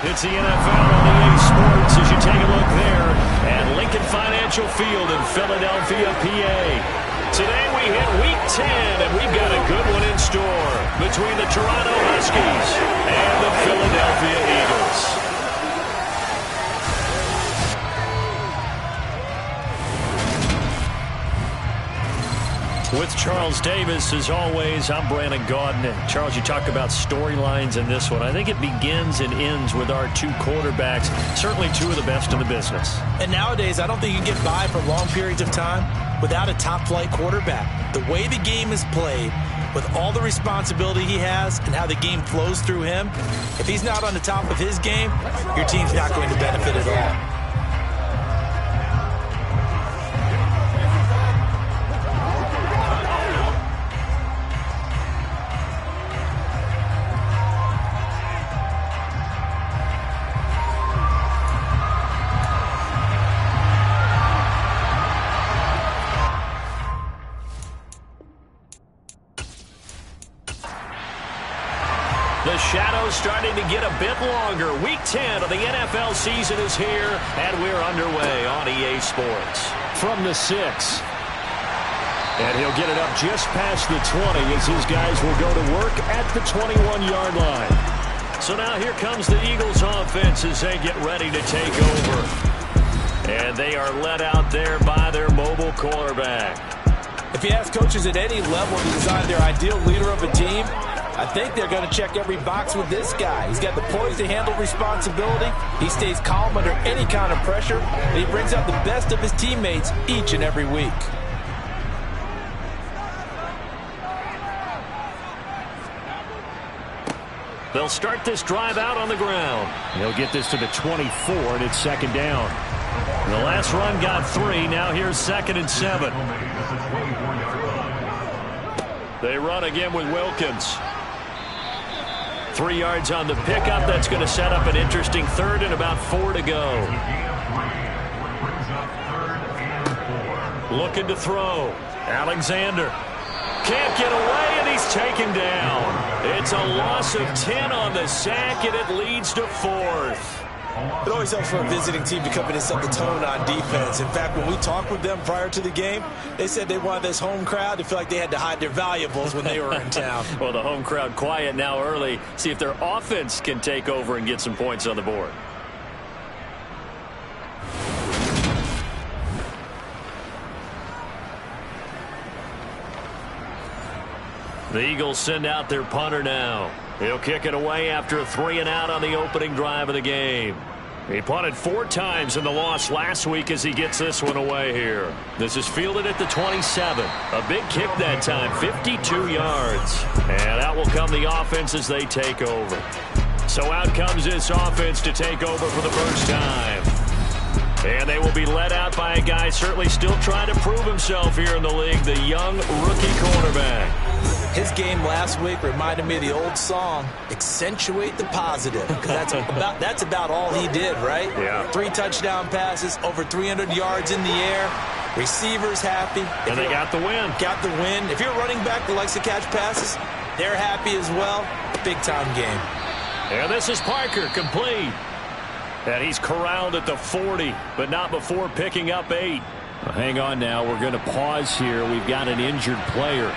It's the NFL on EA Sports as you take a look there at Lincoln Financial Field in Philadelphia, PA. Today we hit Week 10, and we've got a good one in store between the Toronto Huskies and the Philadelphia Eagles. With Charles Davis, as always, I'm Brandon Gaudin. And Charles, you talk about storylines in this one. I think it begins and ends with our two quarterbacks, certainly two of the best in the business. And nowadays, I don't think you can get by for long periods of time without a top-flight quarterback. The way the game is played, with all the responsibility he has and how the game flows through him, if he's not on the top of his game, your team's not going to benefit at all. The shadow's starting to get a bit longer. Week 10 of the NFL season is here, and we're underway on EA Sports. From the 6. And he'll get it up just past the 20 as his guys will go to work at the 21-yard line. So now here comes the Eagles offense as they get ready to take over. And they are led out there by their mobile quarterback. If you ask coaches at any level to design their ideal leader of a team, I think they're going to check every box with this guy. He's got the poise to handle responsibility. He stays calm under any kind of pressure. And he brings out the best of his teammates each and every week. They'll start this drive out on the ground. He'll get this to the 24, and it's second down. The last run got 3. Now here's 2nd and 7. They run again with Wilkins. 3 yards on the pickup. That's going to set up an interesting 3rd and about 4 to go. Looking to throw. Alexander. Can't get away, and he's taken down. It's a loss of 10 on the sack, and it leads to 4th. It always helps for a visiting team to come in and set the tone on defense. In fact, when we talked with them prior to the game, they said they wanted this home crowd to feel like they had to hide their valuables when they were in town. Well, the home crowd quiet now early. See if their offense can take over and get some points on the board. The Eagles send out their punter now. He'll kick it away after a 3-and-out on the opening drive of the game. He punted 4 times in the loss last week as he gets this one away here. This is fielded at the 27. A big kick that time, 52 yards. And out will come the offense as they take over. So out comes this offense to take over for the first time. And they will be led out by a guy certainly still trying to prove himself here in the league, the young rookie cornerback. His game last week reminded me of the old song, Accentuate the Positive. That's about all he did, right? Yeah. 3 touchdown passes, over 300 yards in the air. Receivers happy. And they got the win. Got the win. If you're a running back that likes to catch passes, they're happy as well. Big-time game. And this is Parker, complete. And he's corralled at the 40, but not before picking up 8. Well, hang on now. We're going to pause here. We've got an injured player.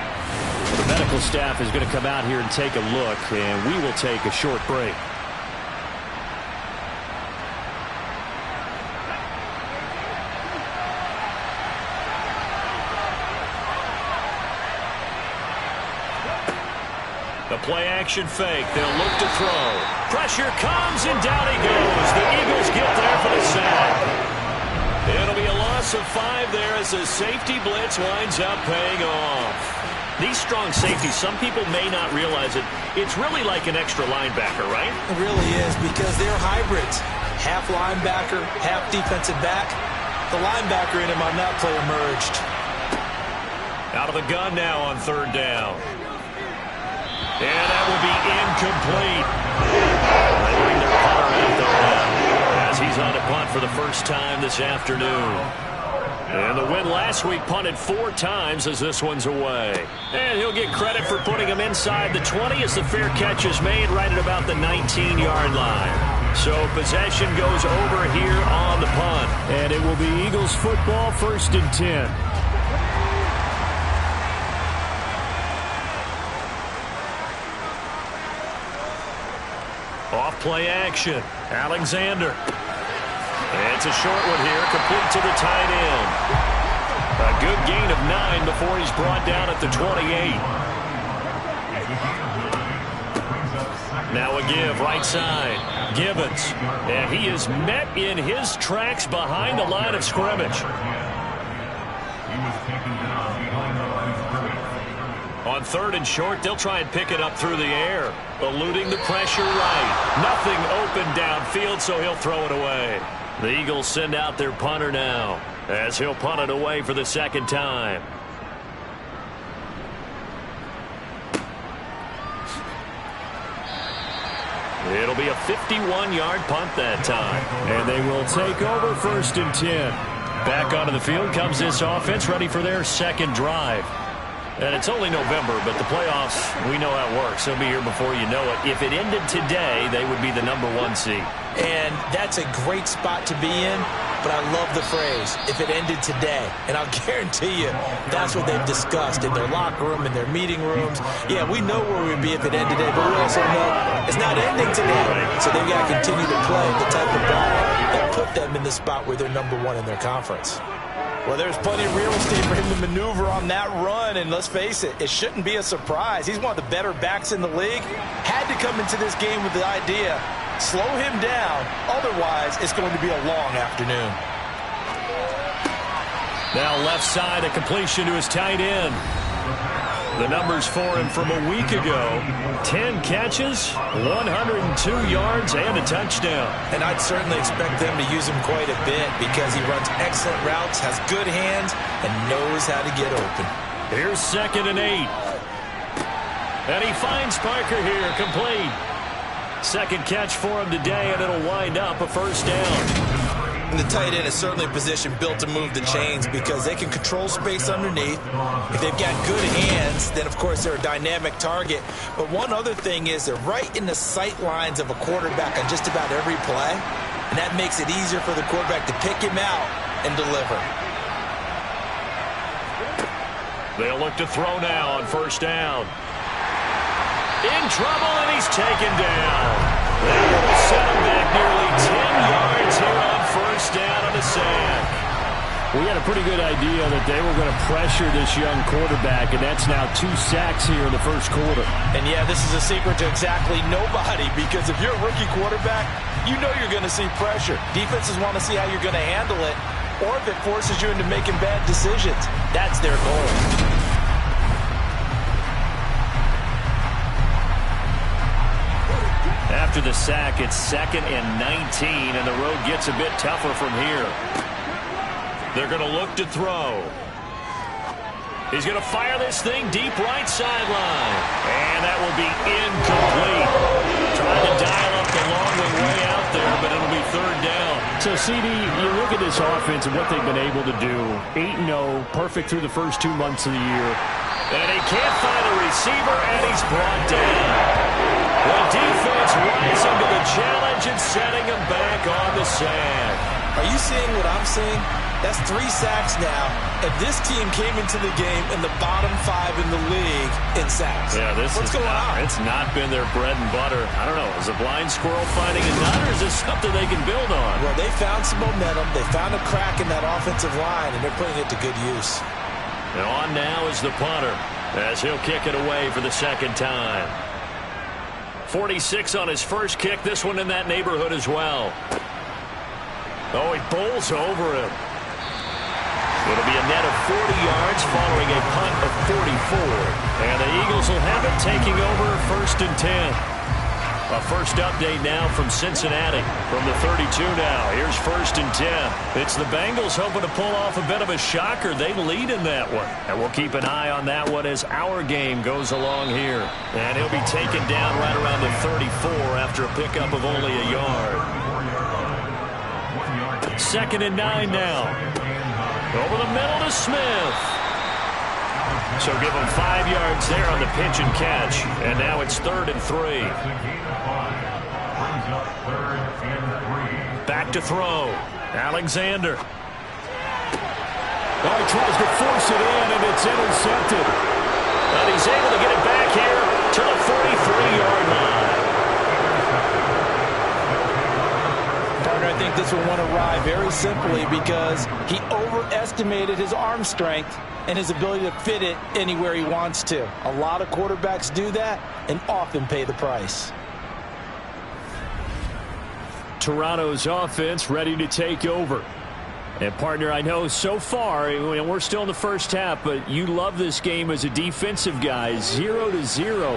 The medical staff is going to come out here and take a look, and we will take a short break. The play-action fake. They'll look to throw. Pressure comes, and down he goes. The Eagles get there for the sack. It'll be a loss of 5 there as the safety blitz winds up paying off. These strong safeties, some people may not realize it. It's really like an extra linebacker, right? It really is, because they're hybrids. Half linebacker, half defensive back. The linebacker in him on that play emerged. Out of the gun now on 3rd down. And that will be incomplete. They bring their punter out there now as he's on a punt for the first time this afternoon. And the win last week, punted 4 times as this one's away. And he'll get credit for putting him inside the 20 as the fair catch is made right at about the 19-yard line. So possession goes over here on the punt. And it will be Eagles football, 1st and 10. Off play action. Alexander. It's a short one here, complete to the tight end. A good gain of 9 before he's brought down at the 28. Now a give, right side. Gibbons. And he is met in his tracks behind the line of scrimmage. On 3rd and short, they'll try and pick it up through the air. Eluding the pressure right. Nothing open downfield, so he'll throw it away. The Eagles send out their punter now, as he'll punt it away for the 2nd time. It'll be a 51-yard punt that time. And they will take over 1st and 10. Back onto the field comes this offense, ready for their 2nd drive. And it's only November, but the playoffs, we know how it works. They'll be here before you know it. If it ended today, they would be the #1 seed. And that's a great spot to be in, but I love the phrase, if it ended today. And I'll guarantee you, that's what they've discussed in their locker room, in their meeting rooms. Yeah, we know where we'd be if it ended today, but we also know it's not ending today. So they've got to continue to play the type of ball that put them in the spot where they're #1 in their conference. Well, there's plenty of real estate for him to maneuver on that run, and let's face it, it shouldn't be a surprise. He's one of the better backs in the league. Had to come into this game with the idea, slow him down, otherwise it's going to be a long afternoon. Now left side, a completion to his tight end. The numbers for him from a week ago: 10 catches, 102 yards, and a touchdown. And I'd certainly expect them to use him quite a bit because he runs excellent routes, has good hands, and knows how to get open. Here's 2nd and 8. And he finds Parker here, complete. 2nd catch for him today, and it'll wind up a 1st down. And the tight end is certainly a position built to move the chains because they can control space underneath. If they've got good hands, then of course they're a dynamic target. But one other thing is they're right in the sight lines of a quarterback on just about every play. And that makes it easier for the quarterback to pick him out and deliver. They'll look to throw now on 1st down. In trouble, and he's taken down. That will set him back nearly 10 yards here on 1st down on the sack. We had a pretty good idea that they were going to pressure this young quarterback, and that's now 2 sacks here in the 1st quarter. And yeah, this is a secret to exactly nobody, because if you're a rookie quarterback, you know you're going to see pressure. Defenses want to see how you're going to handle it, or if it forces you into making bad decisions. That's their goal. After the sack, it's 2nd and 19, and the road gets a bit tougher from here. They're going to look to throw. He's going to fire this thing deep right sideline. And that will be incomplete. Trying to dial up the long one way out there, but it'll be 3rd down. So, CD, you look at this offense and what they've been able to do. 8-0, perfect through the first 2 months of the year. And he can't find a receiver, and he's brought down. The defense rising to the challenge and setting him back on the sack. Are you seeing what I'm seeing? That's 3 sacks now, and this team came into the game in the bottom 5 in the league in sacks. Yeah, what's going on? It's not been their bread and butter. I don't know. Is a blind squirrel finding a nut, or is this something they can build on? Well, they found some momentum. They found a crack in that offensive line, and they're putting it to good use. And on now is the punter, as he'll kick it away for the 2nd time. 46 on his first kick. This one in that neighborhood as well. Oh, he bowls over him. It'll be a net of 40 yards following a punt of 44. And the Eagles will have it, taking over 1st and 10. A first update now from Cincinnati. From the 32 now. Here's 1st and 10. It's the Bengals hoping to pull off a bit of a shocker. They lead in that one. And we'll keep an eye on that one as our game goes along here. And he'll be taken down right around the 34 after a pickup of only a yard. 2nd and 9 now. Over the middle to Smith. So give him 5 yards there on the pitch and catch. And now it's 3rd and 3. Back to throw. Alexander. Oh, he tries to force it in, and it's intercepted. But he's able to get it back here to the 43-yard line. Partner, I think this will want to ride very simply because he overestimated his arm strength and his ability to fit it anywhere he wants to. A lot of quarterbacks do that and often pay the price. Toronto's offense ready to take over. And, partner, I know so far, we're still in the first half, but you love this game as a defensive guy. 0-0.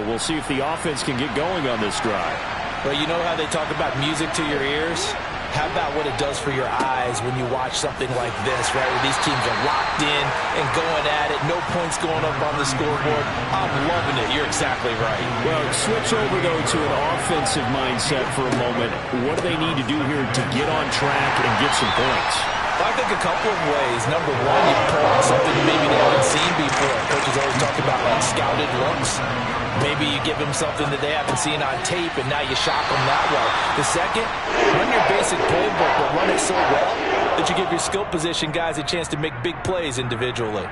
We'll see if the offense can get going on this drive. Well, you know how they talk about music to your ears? How about what it does for your eyes when you watch something like this, right, where these teams are locked in and going at it, no points going up on the scoreboard? I'm loving it. You're exactly right. Well, switch over, though, to an offensive mindset for a moment. What do they need to do here to get on track and get some points? I think a couple of ways. Number one, you pull out something maybe they haven't seen before. Coaches always talk about unscouted looks. Maybe you give them something that they haven't seen on tape, and now you shock them that way. The second, run your basic playbook, but run it so well that you give your skill position guys a chance to make big plays individually.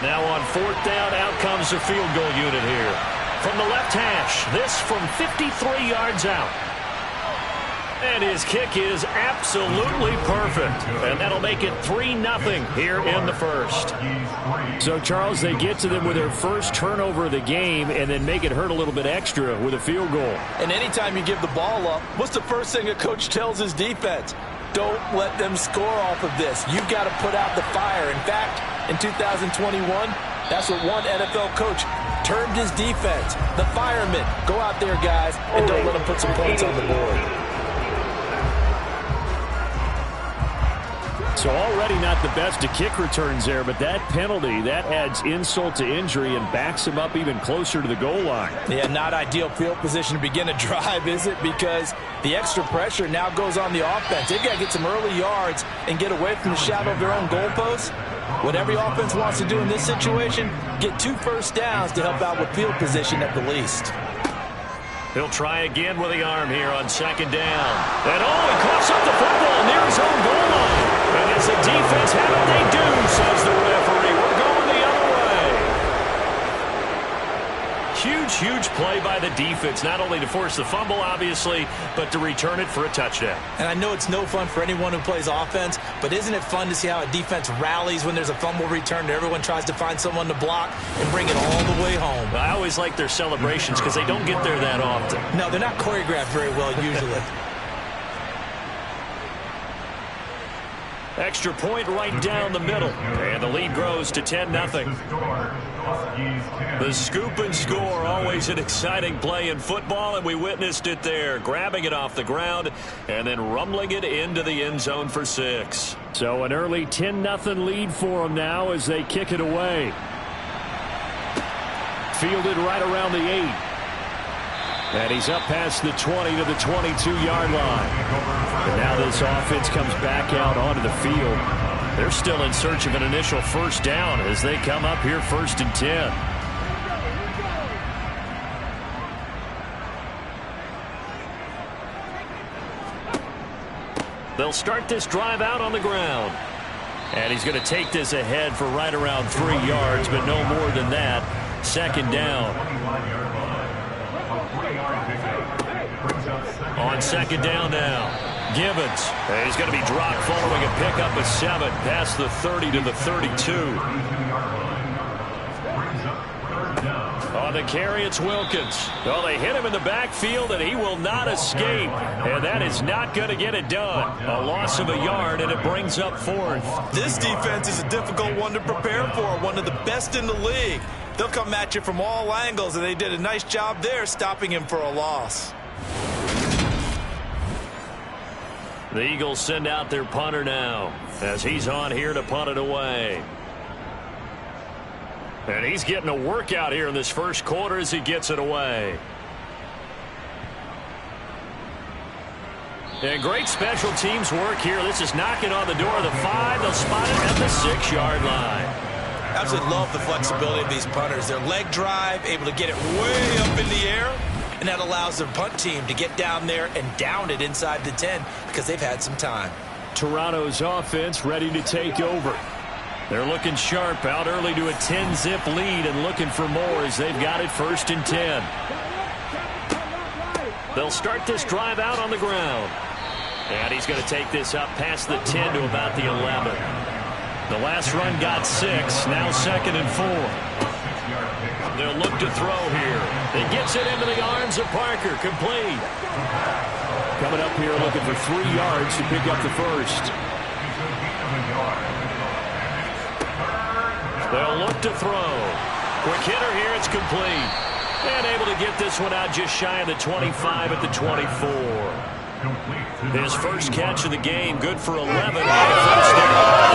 Now on fourth down, out comes the field goal unit here. From the left hash, this from 53 yards out. And his kick is absolutely perfect. And that'll make it 3-0 here in the first. So, Charles, they get to them with their first turnover of the game and then make it hurt a little bit extra with a field goal. And anytime you give the ball up, what's the first thing a coach tells his defense? Don't let them score off of this. You've got to put out the fire. In fact, in 2021, that's what one NFL coach termed his defense. The firemen. Go out there, guys, and don't let them put some points on the board. So already not the best of kick returns there, but that penalty, that adds insult to injury and backs him up even closer to the goal line. Yeah, not ideal field position to begin a drive, is it? Because the extra pressure now goes on the offense. They've got to get some early yards and get away from the shadow of their own goalposts. What every offense wants to do in this situation, get 2 first downs to help out with field position at the least. He'll try again with the arm here on second down. And he coughs up the football near his own goal line. And as the defense have it, they do, says the referee. We're going the other way. Huge play by the defense, not only to force the fumble, obviously, but to return it for a touchdown. And I know it's no fun for anyone who plays offense, but isn't it fun to see how a defense rallies when there's a fumble return and everyone tries to find someone to block and bring it all the way home? I always like their celebrations because they don't get there that often. No, they're not choreographed very well usually. Extra point right down the middle. And the lead grows to 10-0. The scoop and score, always an exciting play in football, and we witnessed it there. Grabbing it off the ground and then rumbling it into the end zone for 6. So an early 10-0 lead for them now as they kick it away. Fielded right around the 8. And he's up past the 20 to the 22-yard line. And now this offense comes back out onto the field. They're still in search of an initial first down as they come up here 1st and 10. They'll start this drive out on the ground. And he's going to take this ahead for right around 3 yards, but no more than that. Second down. On second down now, Gibbons. He's going to be dropped following a pickup of 7 past the 30 to the 32. On the carry, it's Wilkins. Well, they hit him in the backfield, and he will not escape. And that is not going to get it done. A loss of a yard, and it brings up 4th. This defense is a difficult one to prepare for, one of the best in the league. They'll come at you from all angles, and they did a nice job there stopping him for a loss. The Eagles send out their punter now as he's on here to punt it away. And he's getting a workout here in this first quarter as he gets it away. And great special teams work here. This is knocking on the door of the 5. They'll spot it at the 6-yard line. Absolutely love the flexibility of these punters. Their leg drive, able to get it way up in the air, and that allows their punt team to get down there and down it inside the 10 because they've had some time. Toronto's offense ready to take over. They're looking sharp, out early to a 10-zip lead and looking for more as they've got it 1st and 10. They'll start this drive out on the ground. And he's going to take this up past the 10 to about the 11. The last run got 6, now 2nd and 4. They'll look to throw here. He gets it into the arms of Parker, complete. Coming up here looking for 3 yards to pick up the first. They'll look to throw. Quick hitter here, it's complete. And able to get this one out just shy of the 25 at the 24. His first catch of the game, good for 11 on the first down.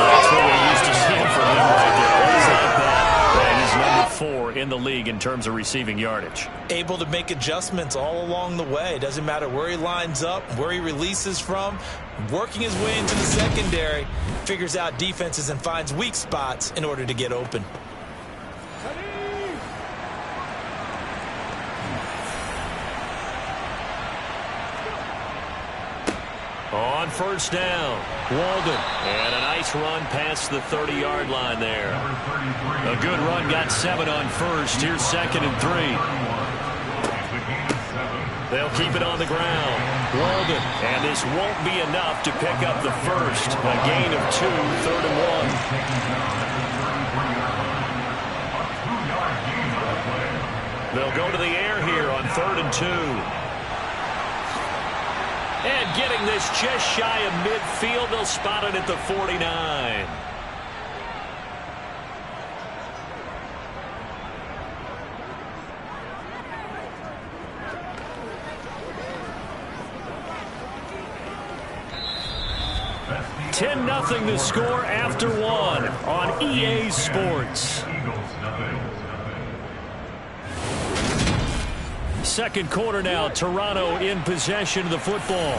That's what we're used to seeing from him right there. Always like that. And he's number 4 in the league in terms of receiving yardage. Able to make adjustments all along the way. Doesn't matter where he lines up, where he releases from. Working his way into the secondary. Figures out defenses and finds weak spots in order to get open. On first down, Walden. And a nice run past the 30-yard line there. A good run, got 7 on first. Here's 2nd and 3. They'll keep it on the ground. Walden. And this won't be enough to pick up the first. A gain of 2, 3rd and 1. They'll go to the air here on 3rd and 2. And getting this just shy of midfield, they'll spot it at the 49. $10-0 the score after 1 on EA Sports. Second quarter now, Toronto in possession of the football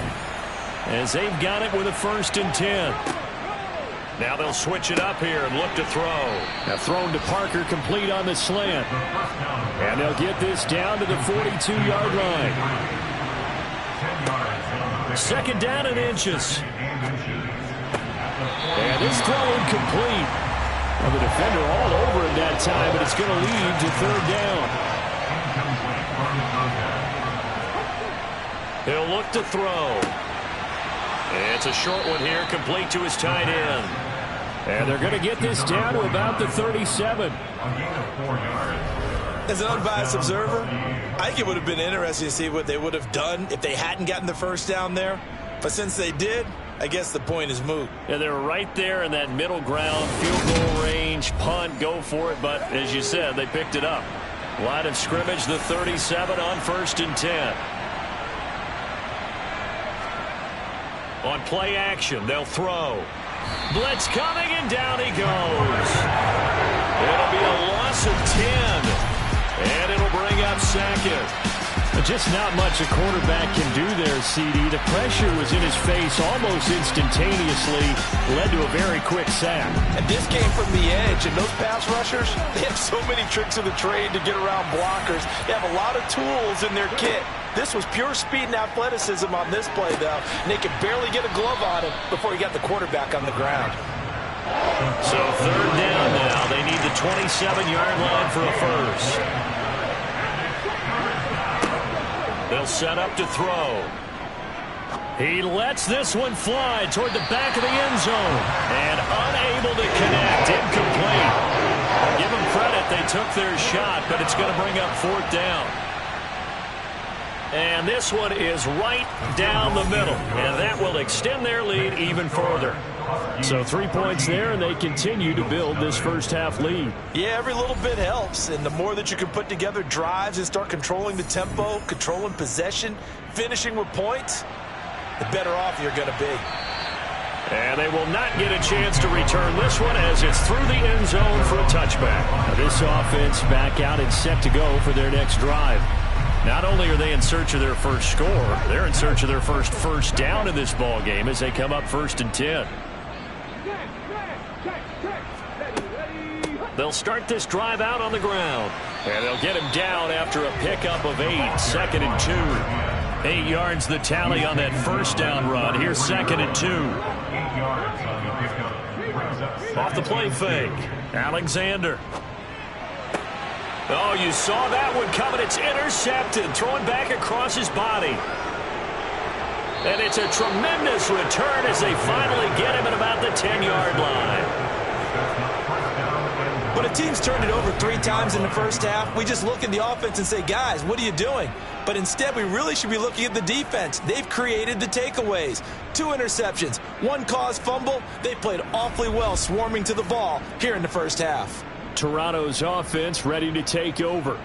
as they've got it with a 1st and 10. Now they'll switch it up here and look to throw. Now thrown to Parker, complete on the slant. And they'll get this down to the 42-yard line. 2nd down and inches. And this throw incomplete. Well, the defender all over him that time, but it's going to lead to 3rd down. He'll look to throw. It's a short one here, complete to his tight end. And they're going to get this down to about the 37. As an unbiased observer, I think it would have been interesting to see what they would have done if they hadn't gotten the first down there. But since they did, I guess the point is moot. Yeah, they were right there in that middle ground, field goal range, punt, go for it. But as you said, they picked it up. Line of scrimmage, the 37 on 1st and 10. On play action, they'll throw. Blitz coming, and down he goes. It'll be a loss of 10. And it'll bring up 2nd. Just not much a quarterback can do there, CD. The pressure was in his face almost instantaneously, led to a very quick sack. And this came from the edge, and those pass rushers, they have so many tricks of the trade to get around blockers. They have a lot of tools in their kit. This was pure speed and athleticism on this play, though, and they could barely get a glove on him before he got the quarterback on the ground. So 3rd down now. They need the 27-yard line for a first. They'll set up to throw. He lets this one fly toward the back of the end zone. And unable to connect. Incomplete. Give them credit. They took their shot, but it's going to bring up 4th down. And this one is right down the middle. And that will extend their lead even further. So 3 points there, and they continue to build this first half lead. Yeah, every little bit helps. And the more that you can put together drives and start controlling the tempo, controlling possession, finishing with points, the better off you're going to be. And they will not get a chance to return this one as it's through the end zone for a touchback. Now this offense back out and set to go for their next drive. Not only are they in search of their first score, they're in search of their first down in this ball game as they come up 1st and 10. They'll start this drive out on the ground. And they'll get him down after a pickup of 8, 2nd and 2. 8 yards the tally on that first down run. Here's 2nd and 2. Off the play fake. Alexander. Oh, you saw that one coming. It's intercepted. Throwing back across his body. And it's a tremendous return as they finally get him at about the 10-yard line. When a team's turned it over 3 times in the first half, we just look at the offense and say, guys, what are you doing? But instead, we really should be looking at the defense. They've created the takeaways. 2 interceptions, 1 caused fumble. They played awfully well swarming to the ball here in the first half. Toronto's offense ready to take over.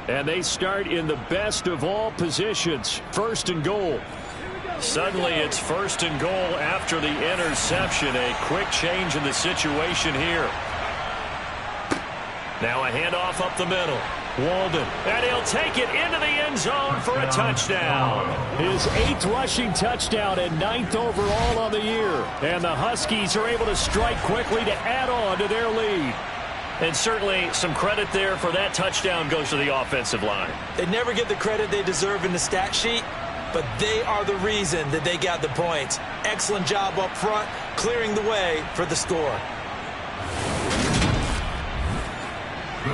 And they start in the best of all positions, 1st and goal. Suddenly it's 1st and goal after the interception. A quick change in the situation here. Now a handoff up the middle. Walden. And he'll take it into the end zone for a touchdown. His 8th rushing touchdown and 9th overall on the year. And the Huskies are able to strike quickly to add on to their lead. And certainly some credit there for that touchdown goes to the offensive line. They never get the credit they deserve in the stat sheet, but they are the reason that they got the points. Excellent job up front, clearing the way for the score.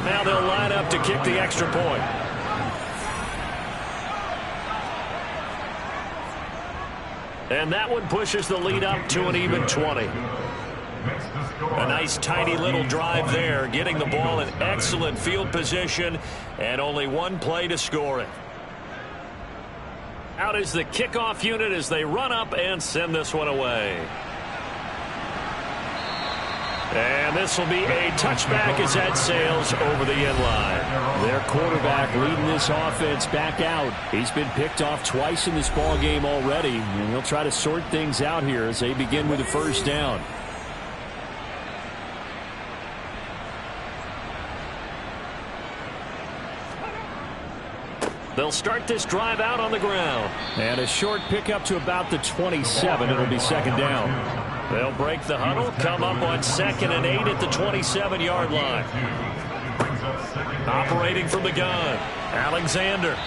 Now they'll line up to kick the extra point. And that one pushes the lead up to an even 20. A nice tiny little drive there, getting the ball in excellent field position, and only 1 play to score it. Out is the kickoff unit as they run up and send this one away. And this will be a touchback as that sails over the end line. Their quarterback leading this offense back out. He's been picked off twice in this ball game already, and he'll try to sort things out here as they begin with a 1st down. They'll start this drive out on the ground. And a short pickup to about the 27. It'll be 2nd down. They'll break the huddle, come up on 2nd and 8 at the 27-yard line. Operating from the gun, Alexander.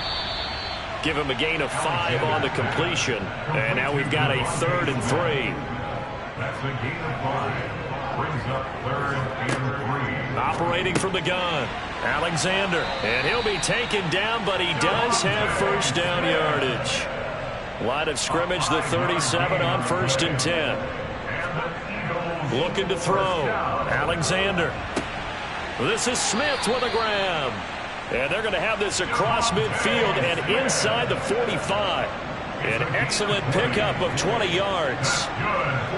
Give him a gain of 5 on the completion. And now we've got a 3rd and 3. That's a gain of 5. Brings up 3rd and 3. Operating from the gun, Alexander. And he'll be taken down, but he does have 1st down yardage. Line of scrimmage, the 37 on 1st and 10. Looking to throw. Alexander. This is Smith with a grab. And they're going to have this across midfield and inside the 45. An excellent pickup of 20 yards.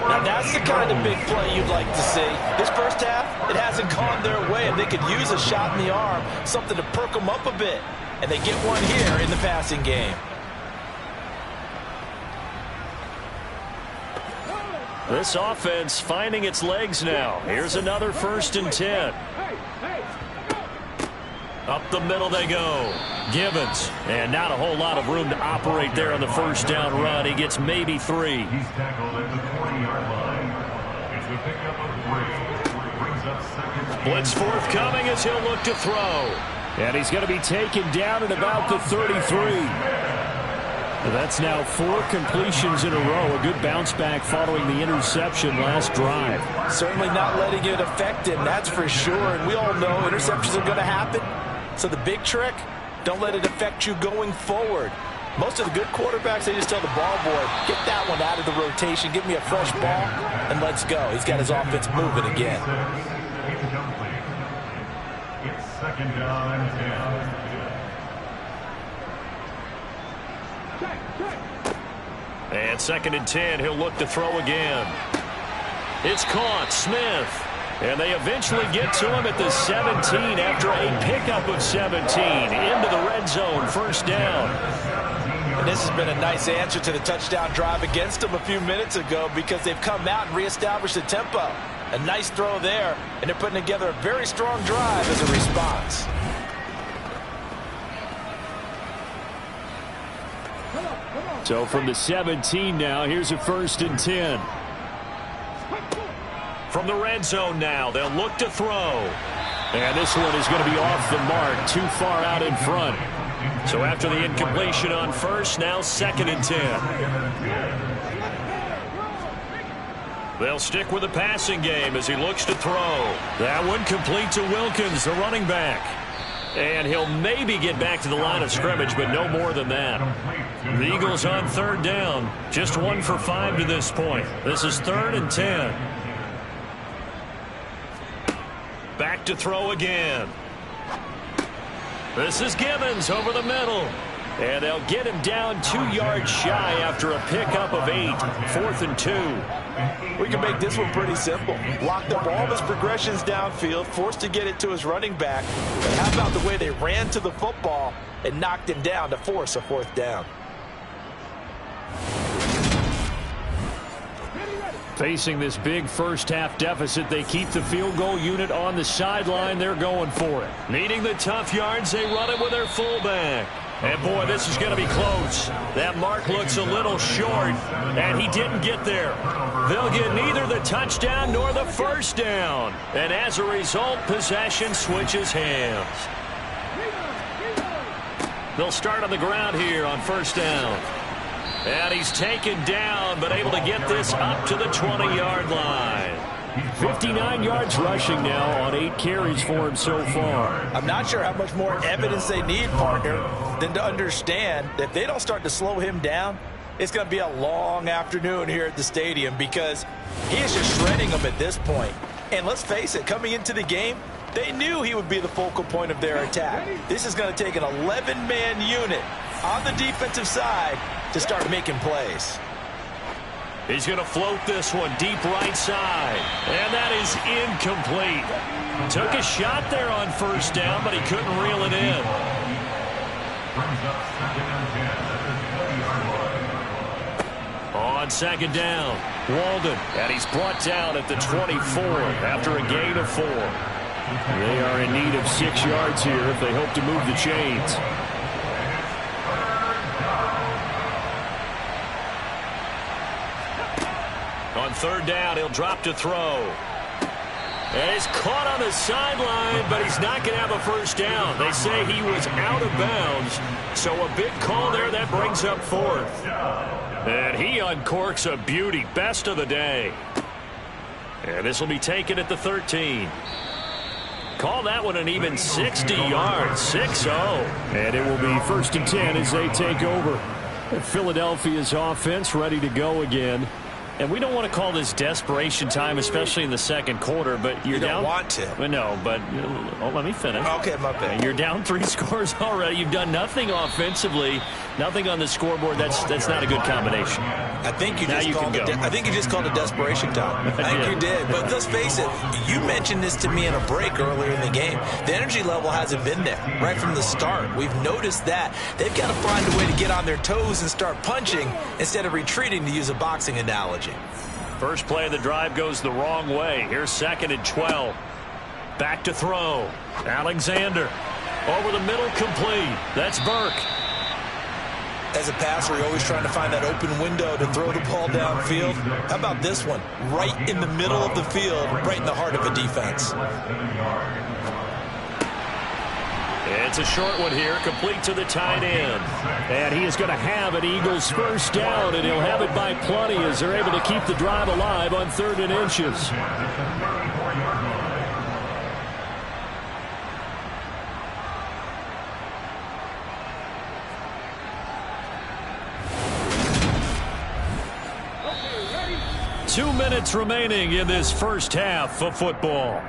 Now that's the kind of big play you'd like to see. This first half, it hasn't gone their way, and they could use a shot in the arm, something to perk them up a bit. And they get one here in the passing game. This offense finding its legs now. Here's another 1st and 10. Up the middle they go. Gibbons. And not a whole lot of room to operate there on the 1st down run. He gets maybe 3. He's tackled at the 20-yard line. It's a pickup of 3. Brings up 2nd. Blitz forthcoming as he'll look to throw. And he's going to be taken down at about the 33. That's now 4 completions in a row. A good bounce back following the interception last drive. Certainly not letting it affect him, that's for sure. And we all know interceptions are going to happen. So the big trick, don't let it affect you going forward. Most of the good quarterbacks, they just tell the ball boy, get that one out of the rotation, give me a fresh ball, and let's go. He's got his offense moving again. It's 2nd down and 10. And 2nd and 10, he'll look to throw again. It's caught, Smith. And they eventually get to him at the 17 after a pickup of 17 into the red zone, 1st down. And this has been a nice answer to the touchdown drive against them a few minutes ago because they've come out and reestablished the tempo. A nice throw there, and they're putting together a very strong drive as a response. So from the 17 now, here's a 1st and 10. From the red zone now, they'll look to throw. And this one is going to be off the mark, too far out in front. So after the incompletion on first, now 2nd and 10. They'll stick with the passing game as he looks to throw. That one complete to Wilkins, the running back. And he'll maybe get back to the line of scrimmage, but no more than that. The Eagles on 3rd down. Just 1 for 5 to this point. This is 3rd and 10. Back to throw again. This is Gibbons over the middle. And they'll get him down 2 yards shy after a pickup of 8. 4th and 2. We can make this one pretty simple. Blocked up all of his progressions downfield, forced to get it to his running back. But how about the way they ran to the football and knocked him down to force a 4th down? Facing this big first-half deficit, they keep the field goal unit on the sideline. They're going for it. Needing the tough yards, they run it with their fullback. And, boy, this is going to be close. That mark looks a little short, and he didn't get there. They'll get neither the touchdown nor the 1st down. And as a result, possession switches hands. They'll start on the ground here on 1st down. And he's taken down, but able to get this up to the 20-yard line. 59 yards rushing now on 8 carries for him so far. I'm not sure how much more evidence they need, partner, than to understand that if they don't start to slow him down, it's going to be a long afternoon here at the stadium because he is just shredding them at this point. And let's face it, coming into the game, they knew he would be the focal point of their attack. This is going to take an 11-man unit on the defensive side to start making plays. He's going to float this one deep right side. And that is incomplete. Took a shot there on 1st down, but he couldn't reel it in. On 2nd down, Walden. And he's brought down at the 24 after a gain of 4. They are in need of 6 yards here if they hope to move the chains. On 3rd down, he'll drop to throw. And he's caught on the sideline, but he's not going to have a 1st down. They say he was out of bounds, so a big call there that brings up 4th. And he uncorks a beauty, best of the day. And this will be taken at the 13. Call that one an even 60 yards, 6-0. And it will be 1st and 10 as they take over. Philadelphia's offense ready to go again. And we don't want to call this desperation time, especially in the 2nd quarter, but you're down. You don't want to. No, but let me finish. Okay, my bad. You're down 3 scores already. You've done nothing offensively, nothing on the scoreboard. That's not a good combination. I think you just called it desperation time. I think you did. But let's face it, you mentioned this to me in a break earlier in the game. The energy level hasn't been there right from the start. We've noticed that. They've got to find a way to get on their toes and start punching instead of retreating, to use a boxing analogy. First play of the drive goes the wrong way. Here's 2nd and 12. Back to throw. Alexander. Over the middle, complete. That's Burke. As a passer, you're always trying to find that open window to throw the ball downfield. How about this one? Right in the middle of the field, right in the heart of a defense. It's a short one here, complete to the tight end. And he is going to have an Eagles 1st down, and he'll have it by plenty as they're able to keep the drive alive on 3rd and inches. Two minutes remaining in this first half of football.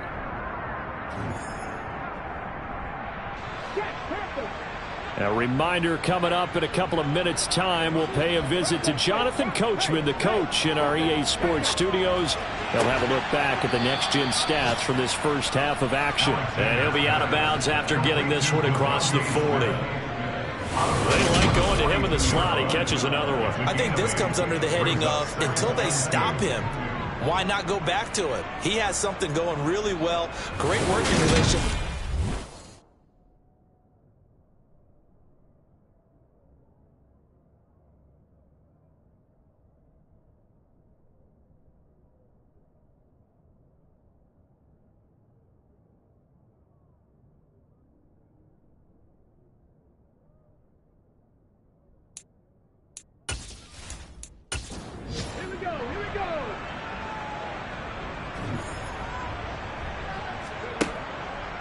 A reminder coming up in a couple of minutes' time. We'll pay a visit to Jonathan Coachman, the coach in our EA Sports studios. He'll have a look back at the next-gen stats from this first half of action. And he'll be out of bounds after getting this one across the 40. They like going to him in the slot. He catches another one. I think this comes under the heading of until they stop him, why not go back to it? He has something going really well. Great working relationship.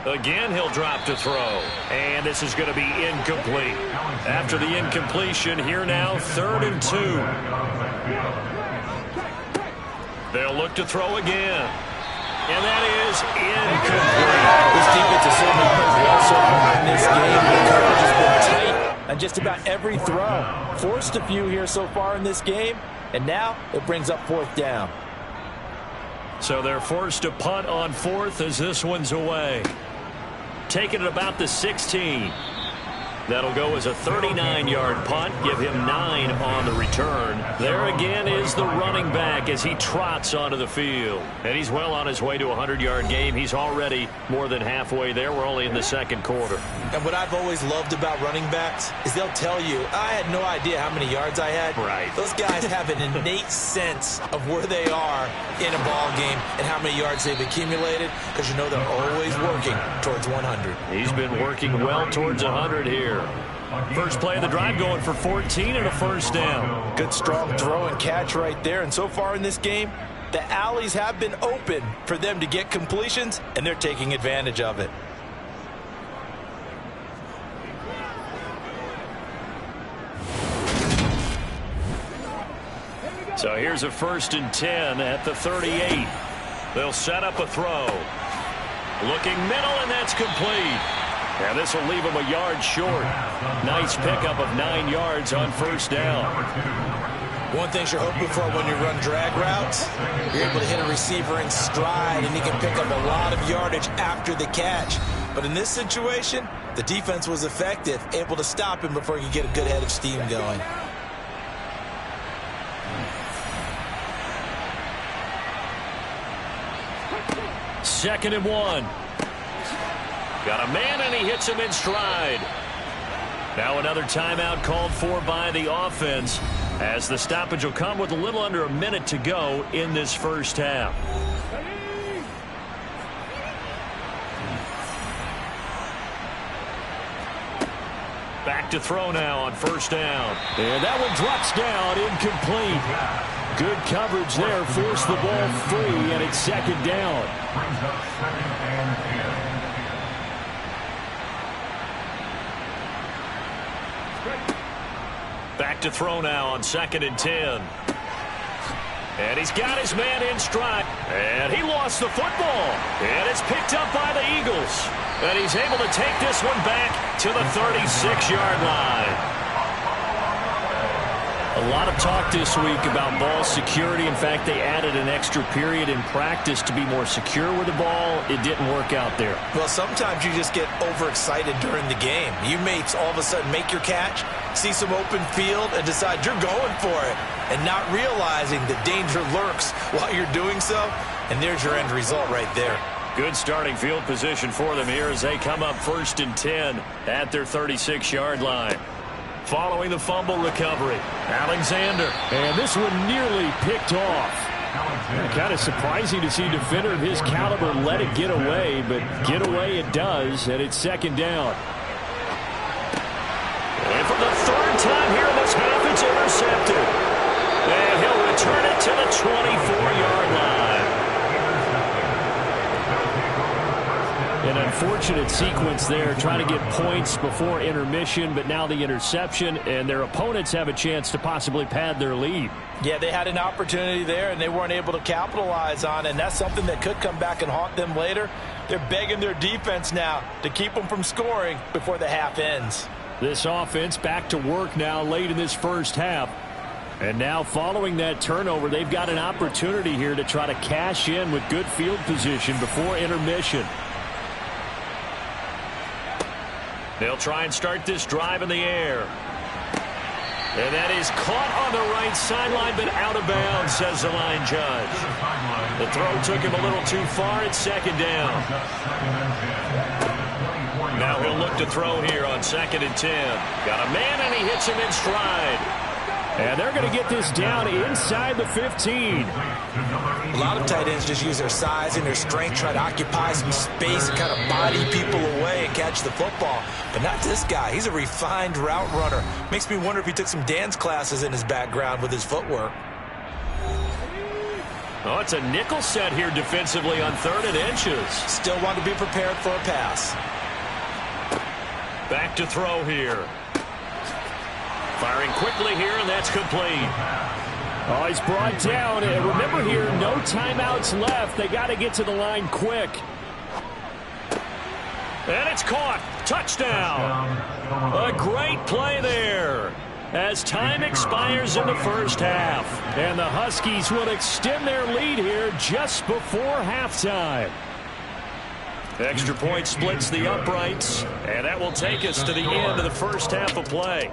Again, he'll drop to throw. And this is going to be incomplete. After the incompletion, here now, 3rd and 2. They'll look to throw again. And that is incomplete. This defense has certainly played well so far in this game. The coverage has been tight on just about every throw. Forced a few here so far in this game, and now it brings up 4th down. So they're forced to punt on 4th as this one's away. Taking it about the 16. That'll go as a 39-yard punt. Give him 9 on the return. There again is the running back as he trots onto the field. And he's well on his way to a 100-yard game. He's already more than halfway there. We're only in the 2nd quarter. And what I've always loved about running backs is they'll tell you, I had no idea how many yards I had. Right. Those guys have an innate sense of where they are in a ball game and how many yards they've accumulated, because you know they're always working towards 100. He's been working well towards 100 here. First play of the drive going for 14 and a 1st down. Good strong throw and catch right there. And so far in this game, the alleys have been open for them to get completions, and they're taking advantage of it. So here's a 1st and 10 at the 38. They'll set up a throw. Looking middle, and that's complete. And this will leave him a yard short. Nice pickup of 9 yards on 1st down. One thing you're hoping for when you run drag routes, you're able to hit a receiver in stride, and he can pick up a lot of yardage after the catch. But in this situation, the defense was effective, able to stop him before he could get a good head of steam going. Second and 1. Got a man, and he hits him in stride. Now another timeout called for by the offense, as the stoppage will come with a little under a minute to go in this 1st half. Back to throw now on 1st down. And that one drops down, incomplete. Good coverage there, forced the ball free, and it's 2nd down. Brings up 2nd and 10. Back to throw now on 2nd and 10. And he's got his man in stride. And he lost the football. And it's picked up by the Eagles. And he's able to take this one back to the 36-yard line. A lot of talk this week about ball security. In fact, they added an extra period in practice to be more secure with the ball. It didn't work out there. Well, sometimes you just get overexcited during the game. You may all of a sudden make your catch, see some open field, and decide you're going for it, and not realizing the danger lurks while you're doing so. And there's your end result right there. Good starting field position for them here as they come up 1st and 10 at their 36-yard line. Following the fumble recovery, Alexander. And this one nearly picked off. Kind of surprising to see a defender of his caliber let it get away, but get away it does, and it's 2nd down. And for the 3rd time here in this half, it's intercepted. And he'll return it to the 24-yard line. An unfortunate sequence there, trying to get points before intermission, but now the interception, and their opponents have a chance to possibly pad their lead. Yeah, they had an opportunity there, and they weren't able to capitalize on it, and that's something that could come back and haunt them later. They're begging their defense now to keep them from scoring before the half ends. This offense back to work now late in this 1st half. And now following that turnover, they've got an opportunity here to try to cash in with good field position before intermission. They'll try and start this drive in the air. And that is caught on the right sideline, but out of bounds, says the line judge. The throw took him a little too far. It's 2nd down. Now he'll look to throw here on 2nd and 10. Got a man, and he hits him in stride. And they're going to get this down inside the 15. A lot of tight ends just use their size and their strength, try to occupy some space and kind of body people away and catch the football. But not this guy. He's a refined route runner. Makes me wonder if he took some dance classes in his background with his footwork. Oh, it's a nickel set here defensively on 3rd and inches. Still want to be prepared for a pass. Back to throw here. Firing quickly here, and that's complete. Oh, he's brought down. And remember here, no timeouts left. They got to get to the line quick. And it's caught. Touchdown. A great play there as time expires in the first half. And the Huskies will extend their lead here just before halftime. Extra point splits the uprights, and that will take us to the end of the first half of play.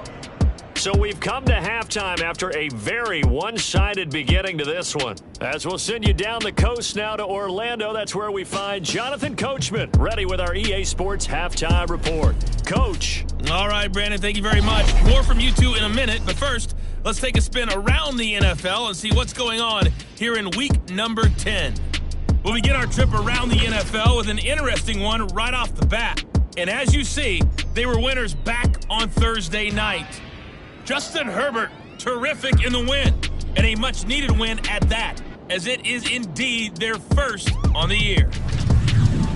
So we've come to halftime after a very one-sided beginning to this one. As we'll send you down the coast now to Orlando, that's where we find Jonathan Coachman, ready with our EA Sports Halftime Report. Coach. All right, Brandon, thank you very much. More from you two in a minute, but first, let's take a spin around the NFL and see what's going on here in week number 10. We'll begin our trip around the NFL with an interesting one right off the bat. And as you see, they were winners back on Thursday night. Justin Herbert, terrific in the win, and a much-needed win at that, as it is indeed their first on the year.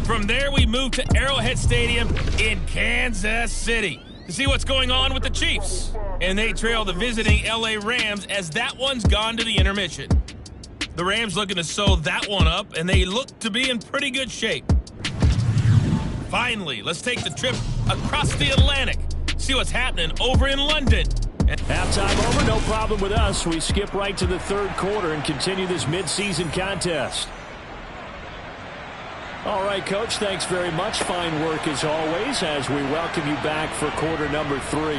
From there, we move to Arrowhead Stadium in Kansas City to see what's going on with the Chiefs. And they trail the visiting LA Rams as that one's gone to the intermission. The Rams looking to sew that one up, and they look to be in pretty good shape. Finally, let's take the trip across the Atlantic, see what's happening over in London. Halftime over, no problem with us. We skip right to the 3rd quarter and continue this midseason contest. All right, Coach, thanks very much. Fine work as always as we welcome you back for quarter number 3.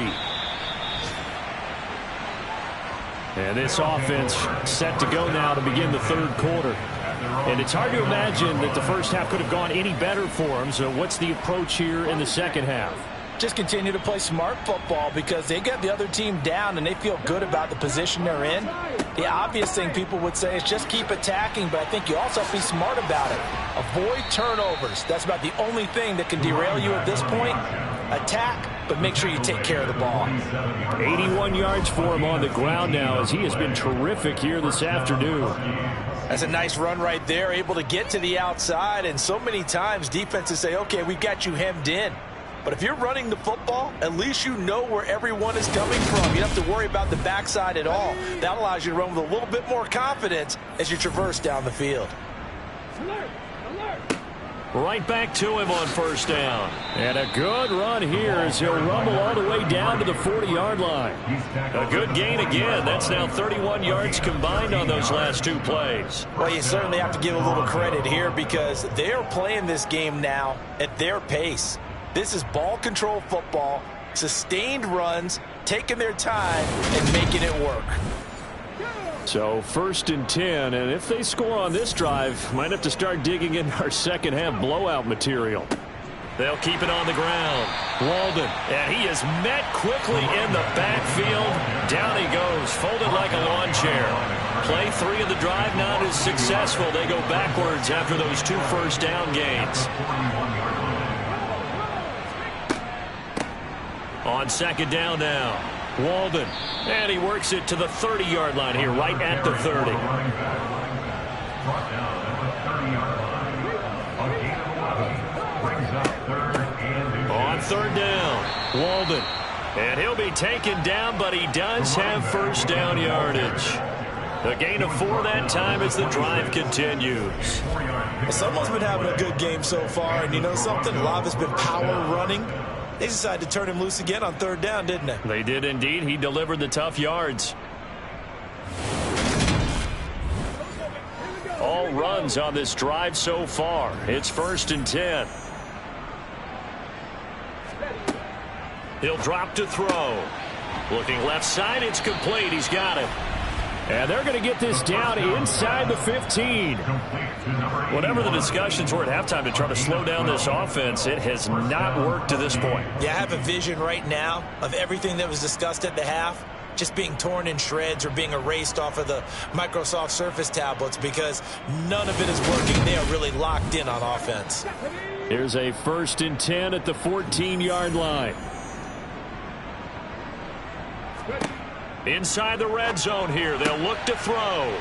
And this offense set to go now to begin the 3rd quarter. And it's hard to imagine that the first half could have gone any better for them. So what's the approach here in the second half? Just continue to play smart football because they got the other team down and they feel good about the position they're in. The obvious thing people would say is just keep attacking, but I think you also have to be smart about it. Avoid turnovers. That's about the only thing that can derail you at this point. Attack, but make sure you take care of the ball. 81 yards for him on the ground now as he has been terrific here this afternoon. That's a nice run right there, able to get to the outside, and so many times defenses say, okay, we've got you hemmed in. But if you're running the football, at least you know where everyone is coming from. You don't have to worry about the backside at all. That allows you to run with a little bit more confidence as you traverse down the field. Right back to him on first down. And a good run here as he'll rumble all the way down to the 40-yard line. A good gain again. That's now 31 yards combined on those last 2 plays. Well, you certainly have to give a little credit here because they're playing this game now at their pace. This is ball control football, sustained runs, taking their time and making it work. So 1st and 10, and if they score on this drive, might have to start digging in our second half blowout material. They'll keep it on the ground. Walden, and he is met quickly in the backfield. Down he goes, folded like a lawn chair. Play 3 of the drive not as successful. They go backwards after those 2 first down gains. On 2nd down now, Walden, and he works it to the 30-yard line here, right at the 30. On 3rd down, Walden, and he'll be taken down, but he does have first down yardage. A gain of 4 that time as the drive continues. Someone's been having a good game so far, and you know something? Love has been power running. They decided to turn him loose again on 3rd down, didn't they? They did indeed. He delivered the tough yards. All runs on this drive so far. It's 1st and 10. He'll drop to throw. Looking left side, it's complete. He's got it. And they're going to get this down inside the 15. Whatever the discussions were at halftime to try to slow down this offense, it has not worked to this point. Yeah, I have a vision right now of everything that was discussed at the half just being torn in shreds or being erased off of the Microsoft Surface tablets because none of it is working. They are really locked in on offense. Here's a 1st and 10 at the 14-yard line. Inside the red zone here, they'll look to throw.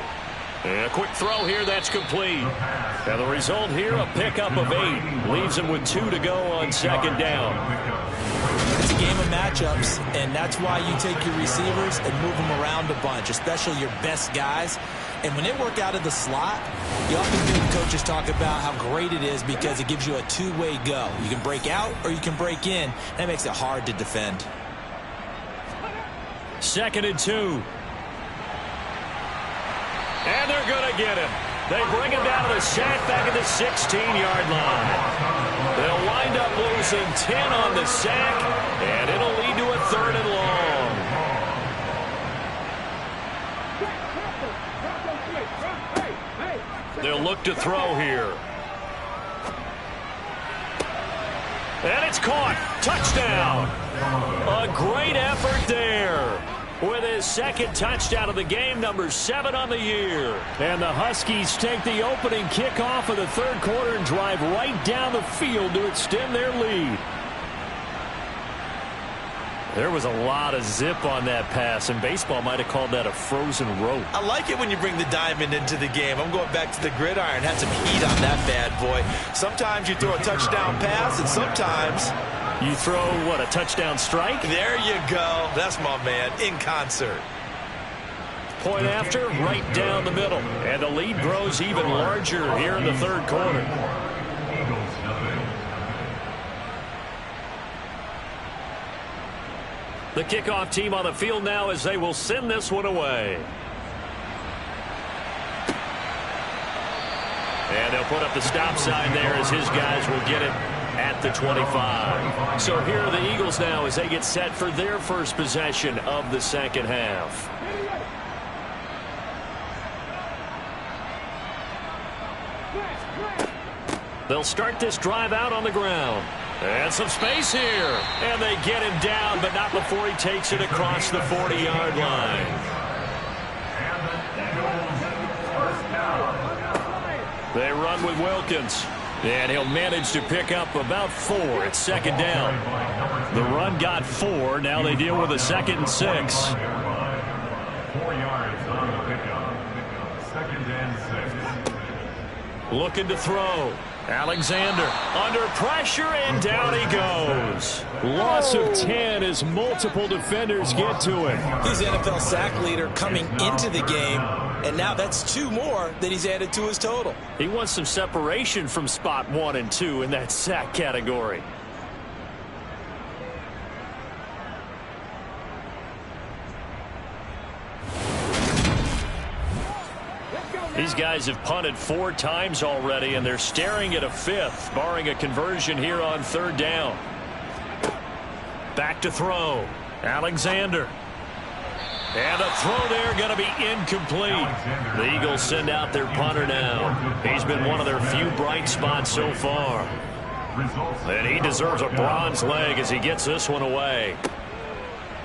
And a quick throw here, that's complete. And the result here, a pickup of 8. Leaves him with 2 to go on second down. It's a game of matchups, and that's why you take your receivers and move them around a bunch, especially your best guys. And when they work out of the slot, you often hear the coaches talk about how great it is because it gives you a two-way go. You can break out or you can break in. That makes it hard to defend. 2nd and 2. And they're going to get him. They bring him down to the sack back at the 16-yard line. They'll wind up losing 10 on the sack, and it'll lead to a 3rd and long. They'll look to throw here. And it's caught. Touchdown. A great effort there. With his 2nd touchdown of the game, number 7 on the year. And the Huskies take the opening kickoff of the 3rd quarter and drive right down the field to extend their lead. There was a lot of zip on that pass, and baseball might have called that a frozen rope. I like it when you bring the diamond into the game. I'm going back to the gridiron. Had some heat on that bad boy. Sometimes you throw a touchdown pass, and sometimes you throw, what, a touchdown strike? There you go. That's my man, in concert. Point after, right down the middle. And the lead grows even larger here in the 3rd quarter. The kickoff team on the field now as they will send this one away. And they'll put up the stop sign there as his guys will get it at the 25. So here are the Eagles now as they get set for their first possession of the 2nd half. They'll start this drive out on the ground. And some space here. And they get him down, but not before he takes it across the 40-yard line. They run with Wilkins. And he'll manage to pick up about 4. It's 2nd down. The run got 4. Now they deal with a 2nd and 6. 4 yards on the pickup. 2nd and 6. Looking to throw. Alexander under pressure, and down he goes. Loss of 10 as multiple defenders get to him. He's the NFL sack leader coming into the game, and now that's 2 more that he's added to his total. He wants some separation from spot 1 and 2 in that sack category. These guys have punted 4 times already, and they're staring at a 5th, barring a conversion here on 3rd down. Back to throw. Alexander. And a throw there going to be incomplete. The Eagles send out their punter now. He's been one of their few bright spots so far. And he deserves a bronze leg as he gets this one away.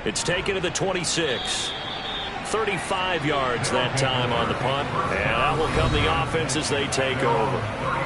It's taken to the 26. 35 yards that time on the punt. And out will come the offense as they take over.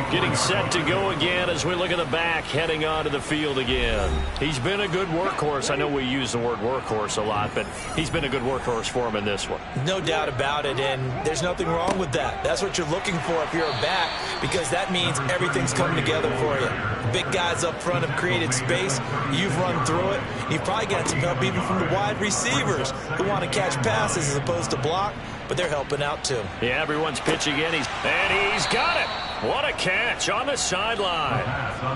Getting set to go again as we look at the back, heading onto the field again. He's been a good workhorse. I know we use the word workhorse a lot, but he's been a good workhorse for him in this one. No doubt about it, and there's nothing wrong with that. That's what you're looking for if you're a back, because that means everything's coming together for you. Big guys up front have created space. You've run through it. You've probably got some help even from the wide receivers who want to catch passes as opposed to block, but they're helping out too. Yeah, everyone's pitching in. He's got it. What a catch on the sideline.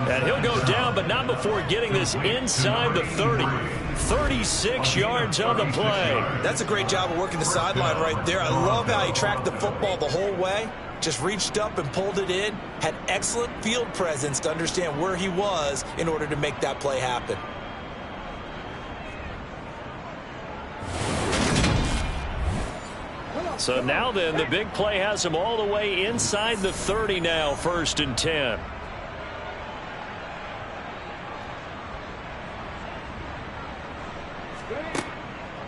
And he'll go down, but not before getting this inside the 30. 36 yards on the play. That's a great job of working the sideline right there. I love how he tracked the football the whole way. Just reached up and pulled it in. Had excellent field presence to understand where he was in order to make that play happen. So now then, the big play has him all the way inside the 30 now, 1st and 10.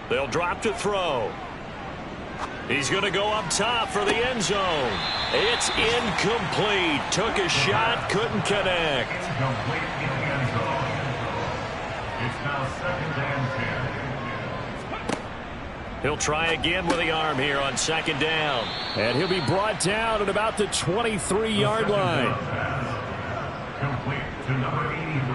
They'll drop to throw. He's going to go up top for the end zone. It's incomplete. Took a shot, couldn't connect. Incomplete in the end zone. It's now 2nd and 10. He'll try again with the arm here on second down. And he'll be brought down at about the 23-yard line. Complete to number 83.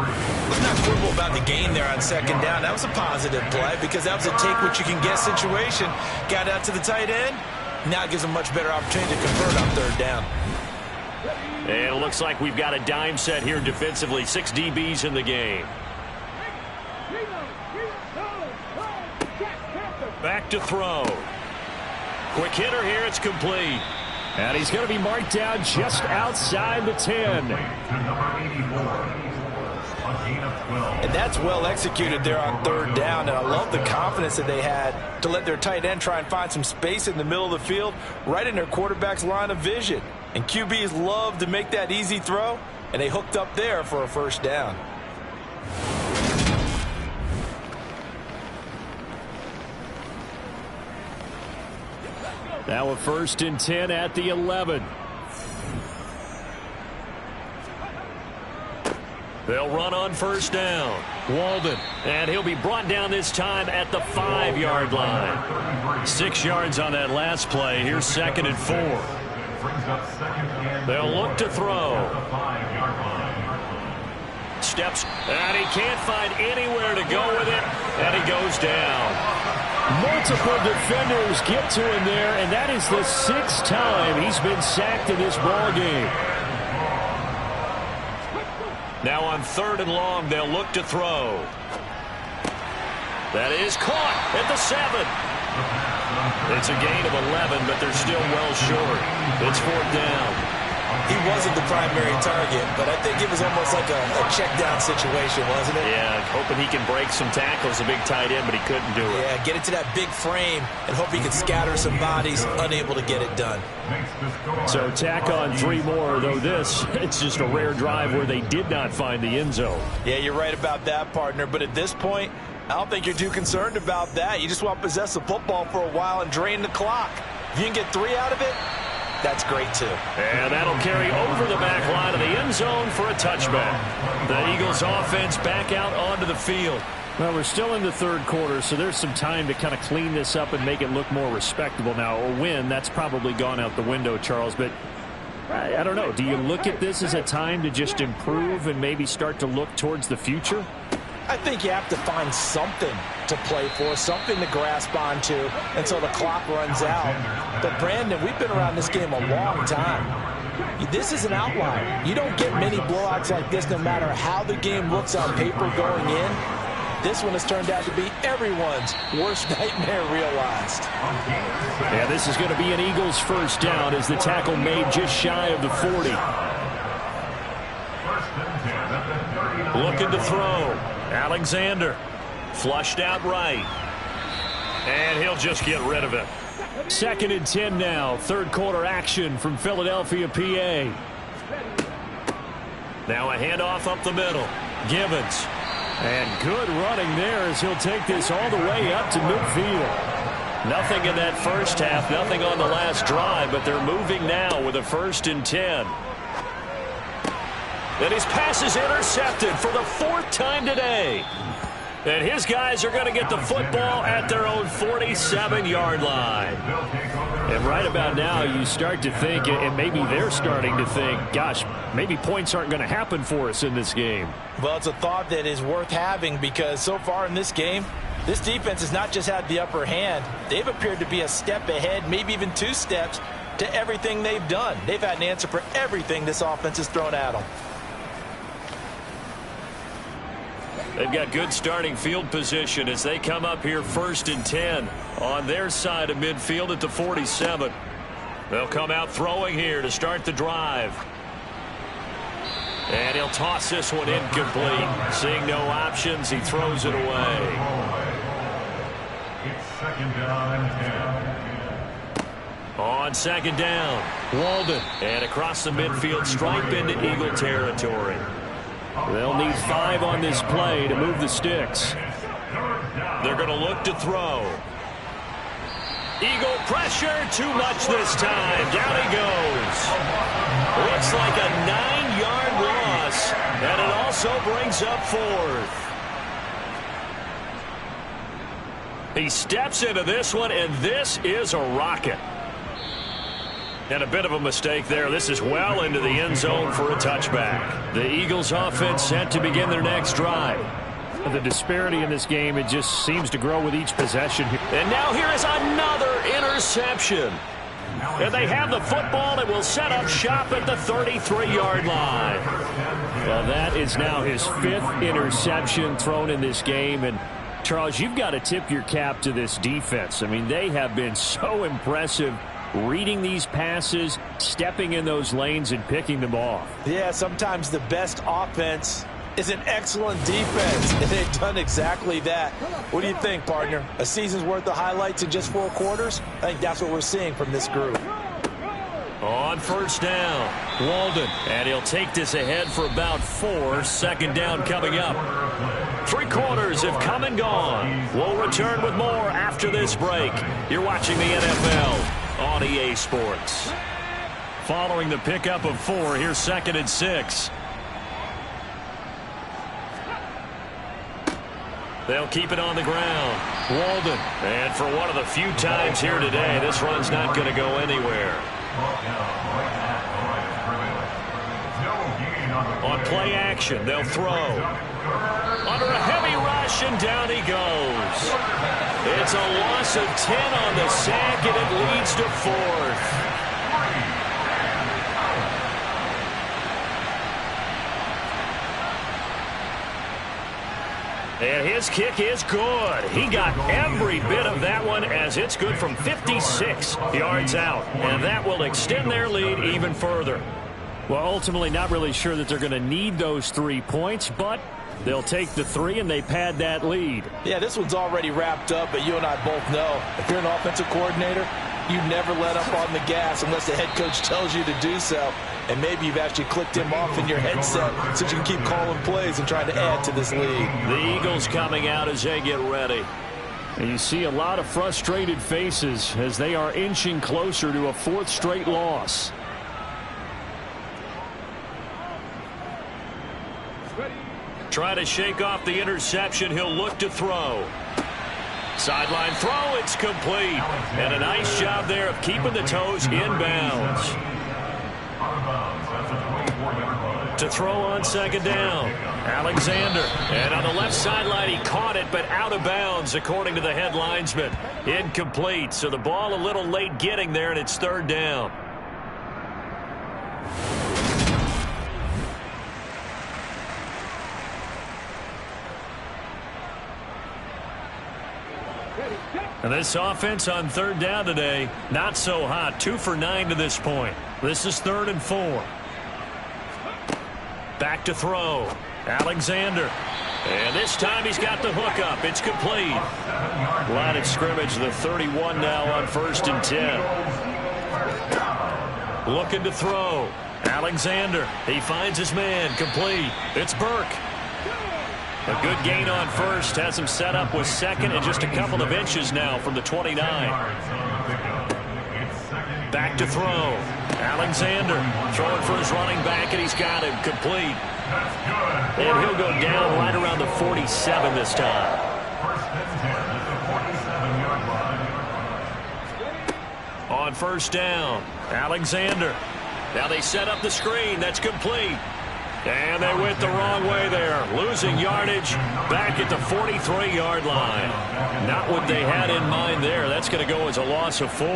Let's not quibble about the gain there on second down. That was a positive play because that was a take-what-you-can-get situation. Got out to the tight end. Now it gives him a much better opportunity to convert on third down. And it looks like we've got a dime set here defensively. 6 DBs in the game. Back to throw. Quick hitter here. It's complete. And he's going to be marked down just outside the 10. To number 84. A gain of 12. And that's well executed there on third down. And I love the confidence that they had to let their tight end try and find some space in the middle of the field, right in their quarterback's line of vision. And QBs love to make that easy throw, and they hooked up there for a first down. Now a 1st and 10 at the 11. They'll run on first down. Walden. And he'll be brought down this time at the 5-yard line. 6 yards on that last play. Here's 2nd and 4. They'll look to throw. Steps. And he can't find anywhere to go with it. And he goes down. Multiple defenders get to him there, and that is the 6th time he's been sacked in this ball game. Now on 3rd and long, they'll look to throw. That is caught at the 7. It's a gain of 11, but they're still well short. It's 4th down. He wasn't the primary target, but I think it was almost like a check down situation, wasn't it? Yeah, hoping he can break some tackles, a big tight end, but he couldn't do it. Yeah, get it to that big frame and hope he can scatter some bodies, unable to get it done. So tack on 3 more, though this, it's just a rare drive where they did not find the end zone. Yeah, you're right about that, partner, but at this point, I don't think you're too concerned about that. You just want to possess the football for a while and drain the clock. If you can get 3 out of it, that's great, too. And that'll carry over the back line of the end zone for a touchback. The Eagles offense back out onto the field. Well, we're still in the 3rd quarter, so there's some time to kind of clean this up and make it look more respectable now. A win, that's probably gone out the window, Charles, but I don't know. Do you look at this as a time to just improve and maybe start to look towards the future? I think you have to find something to play for, something to grasp onto until the clock runs out. But, Brandon, we've been around this game a long time. This is an outlier. You don't get many blowouts like this no matter how the game looks on paper going in. This one has turned out to be everyone's worst nightmare realized. Yeah, this is going to be an Eagles first down as the tackle made just shy of the 40. Looking to throw. Alexander. Flushed out right. And he'll just get rid of it. 2nd and 10 now. 3rd quarter action from Philadelphia, PA. Now a handoff up the middle. Givens. And good running there as he'll take this all the way up to midfield. Nothing in that first half, nothing on the last drive, but they're moving now with a 1st and 10. And his pass is intercepted for the 4th time today. And his guys are going to get the football at their own 47-yard line. And right about now, you start to think, and maybe they're starting to think, gosh, maybe points aren't going to happen for us in this game. Well, it's a thought that is worth having because so far in this game, this defense has not just had the upper hand. They've appeared to be a step ahead, maybe even 2 steps, to everything they've done. They've had an answer for everything this offense has thrown at them. They've got good starting field position as they come up here 1st and 10 on their side of midfield at the 47. They'll come out throwing here to start the drive. And he'll toss this one incomplete. Seeing no options, he throws it away. It's 2nd down and 10. On 2nd down, Walden. And across the midfield stripe into Eagle territory. They'll need 5 on this play to move the sticks. They're going to look to throw. Eagle pressure, too much this time. Down he goes. Looks like a 9-yard loss, and it also brings up 4th. He steps into this one, and this is a rocket. And a bit of a mistake there. This is well into the end zone for a touchback. The Eagles offense set to begin their next drive. The disparity in this game, it just seems to grow with each possession. And now here is another interception. And they have the football and will set up shop at the 33-yard line. Well, that is now his 5th interception thrown in this game. And, Charles, you've got to tip your cap to this defense. I mean, they have been so impressive reading these passes, stepping in those lanes, and picking them off. Yeah, sometimes the best offense is an excellent defense, and they've done exactly that. What do you think, partner? A season's worth of highlights in just 4 quarters? I think that's what we're seeing from this group. On first down, Walden, and he'll take this ahead for about 4. Second down coming up. 3 quarters have come and gone. We'll return with more after this break. You're watching the NFL on EA Sports. Following the pickup of 4, here's 2nd and 6. They'll keep it on the ground. Walden. And for one of the few times here today, this run's not going to go anywhere. On play action, they'll throw. Under a heavy rush, and down he goes. It's a loss of 10 on the sack, and it leads to 4th. And his kick is good. He got every bit of that one, as it's good from 56 yards out. And that will extend their lead even further. Well, ultimately not really sure that they're going to need those 3 points, but they'll take the 3 and they pad that lead. Yeah, this one's already wrapped up, but you and I both know if you're an offensive coordinator, you never let up on the gas unless the head coach tells you to do so. And maybe you've actually clicked him off in your headset so you can keep calling plays and trying to add to this lead. The Eagles coming out as they get ready. And you see a lot of frustrated faces as they are inching closer to a 4th straight loss. Try to shake off the interception. He'll look to throw. Sideline throw, it's complete. And a nice job there of keeping the toes inbounds. To throw on 2nd down, Alexander. And on the left sideline, he caught it, but out of bounds, according to the head linesman. Incomplete, so the ball a little late getting there, and it's 3rd down. And this offense on 3rd down today, not so hot. 2 for 9 to this point. This is 3rd and 4. Back to throw. Alexander. And this time he's got the hook up. It's complete. Line of scrimmage, the 31 now on 1st and 10. Looking to throw. Alexander. He finds his man. Complete. It's Burke. A good gain on 1st. Has him set up with 2nd and just a couple of inches now from the 29. Back to throw. Alexander throwing for his running back, and he's got him complete. And he'll go down right around the 47 this time. On 1st down, Alexander. Now they set up the screen. That's complete. And they went the wrong way there. Losing yardage back at the 43-yard line. Not what they had in mind there. That's going to go as a loss of 4.